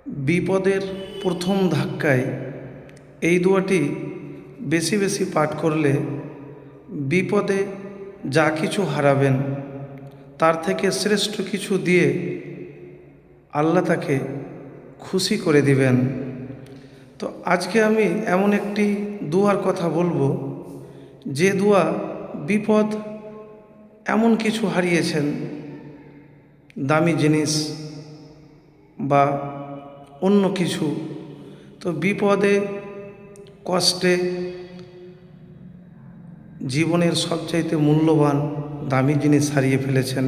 বিপদের প্রথম ধাক্কায় এই দোয়াটি বেশি বেশি পাঠ করলে বিপদে যা কিছু হারাবেন তার থেকে শ্রেষ্ঠ কিছু দিয়ে আল্লাহ তাকে খুশি করে দিবেন। তো আজকে আমি এমন একটি দোয়ার কথা বলবো, যে দোয়া বিপদ এমন কিছু হারিয়েছেন, দামি জিনিস বা অন্য কিছু, তো বিপদে কষ্টে জীবনের সবচাইতে মূল্যবান দামি জিনিস হারিয়ে ফেলেছেন,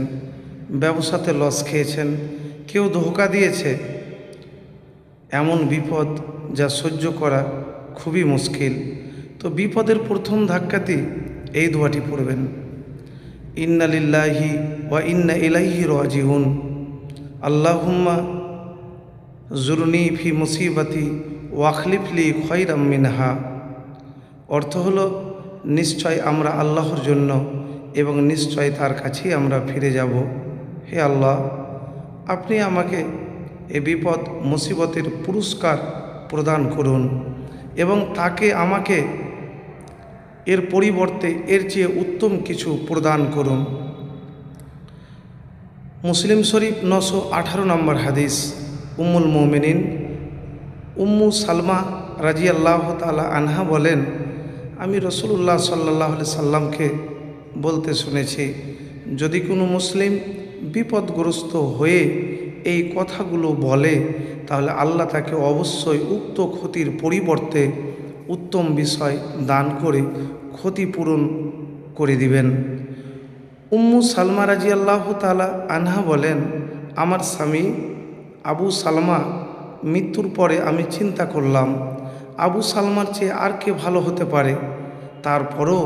ব্যবসাতে লস খেয়েছেন, কেউ ধোঁকা দিয়েছে, এমন বিপদ যা সহ্য করা খুবই মুশকিল। তো বিপদের প্রথম ধাক্কাতেই এই দোয়াটি পড়বেন, ইন্না লিল্লাহি ওয়া ইন্না ইলাইহি রাজিউন, আল্লাহুম্মা জুরনি ফি মুসিবতি ওয়াখলিফলি খয়রাম মিনহা। অর্থ হলো, নিশ্চয় আমরা আল্লাহর জন্য এবং নিশ্চয় তার কাছেই আমরা ফিরে যাব। হে আল্লাহ, আপনি আমাকে এ বিপদ মুসিবতের পুরস্কার প্রদান করুন এবং তাকে আমাকে এর পরিবর্তে এর চেয়ে উত্তম কিছু প্রদান করুন। মুসলিম শরীফ 918 নম্বর হাদিস। উম্মুল মুমিনিন উম্মু সালমা রাদিয়াল্লাহু তাআলা আনহা বলেন, আমি রাসূলুল্লাহ সাল্লাল্লাহু আলাইহি সাল্লামকে বলতে শুনেছি, যদি কোনো মুসলিম বিপদগ্রস্ত হয়ে এই কথাগুলো বলে তাহলে আল্লাহ তাকে অবশ্যই উক্ত ক্ষতির পরিবর্তে উত্তম বিষয় দান করে ক্ষতিপূরণ করে দিবেন। উম্মু সালমা রাদিয়াল্লাহু তাআলা আনহা বলেন, আমার স্বামী আবু সালমা মৃত্যুর পরে আমি চিন্তা করলাম আবু সালমার চেয়ে আর কে ভালো হতে পারে। তারপরও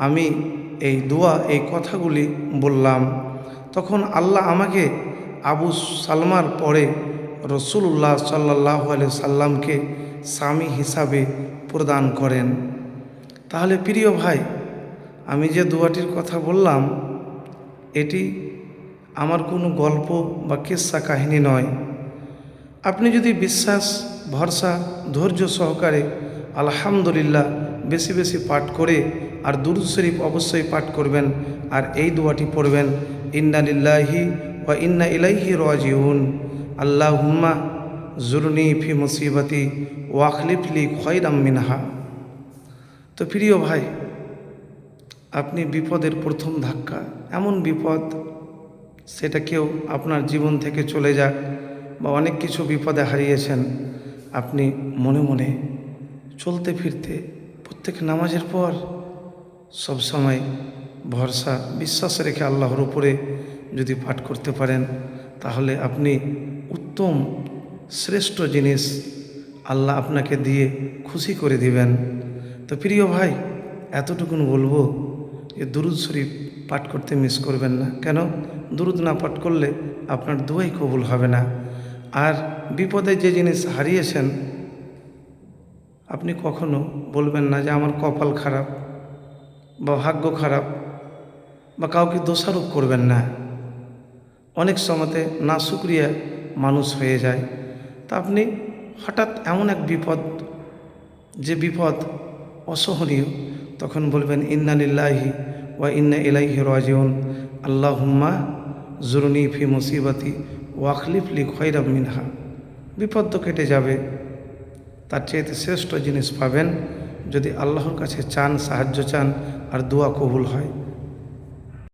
আমি এই দোয়া এই কথাগুলি বললাম। তখন আল্লাহ আমাকে আবু সালমার পরে রাসূলুল্লাহ সাল্লাল্লাহু আলাইহি সাল্লামকে স্বামী হিসাবে প্রদান করেন। তাহলে প্রিয় ভাই, আমি যে দোয়াটির কথা বললাম এটি আমার কোনো গল্প বা কিস্সা কাহিনী নয়। আপনি যদি বিশ্বাস ভরসা ধৈর্য সহকারে আলহামদুলিল্লাহ বেশি বেশি পাঠ করে আর দুরূদ শরীফ অবশ্যই পাঠ করবেন আর এই দোয়াটি পড়বেন, ইন্না লিল্লাহি ওয়া ইন্না ইলাইহি রাজিউন, আল্লাহুম্মা জুরনি ফি মুসিবতি ওয়াখলিফলি খয়রাম মিনহা। তো প্রিয় ভাই, আপনি বিপদের প্রথম ধাক্কা, এমন বিপদ সেটা কেউ আপনার জীবন থেকে চলে যাক বা অনেক কিছু বিপদে হারিয়েছেন, আপনি মনে মনে চলতে ফিরতে প্রত্যেক নামাজের পর সবসময় ভরসা বিশ্বাস রেখে আল্লাহর উপরে যদি পাঠ করতে পারেন তাহলে আপনি উত্তম শ্রেষ্ঠ জিনিস আল্লাহ আপনাকে দিয়ে খুশি করে দিবেন। তো প্রিয় ভাই, এতটুকুন বলবো যে দুরূদ শরীফ পাঠ করতে মিস করবেন না। কেন? দুরূদ না পাঠ করলে আপনার দোয়াই কবুল হবে না। আর বিপদে যে জিনিস হারিয়েছেন আপনি কখনো বলবেন না যে আমার কপাল খারাপ বা ভাগ্য খারাপ, বা কাউকে দোষারোপ করবেন না। অনেক সময়তে না শুকরিয়া মানুষ হয়ে যায়। তা আপনি হঠাৎ এমন এক বিপদ, যে বিপদ অসহনীয়, তখন বলবেন ইন্না লিল্লাহি ওয়া ইন্না ইলাইহি রাজিউন, আল্লাহুম্মা জুরনি ফি মুসিবতি ওয়াখলিফলি খয়রাম মিনহা। বিপদ তো কেটে যাবে, তার চেয়ে শ্রেষ্ঠ জিনিস পাবেন যদি আল্লাহর কাছে চান, সাহায্য চান আর দোয়া কবুল হয়।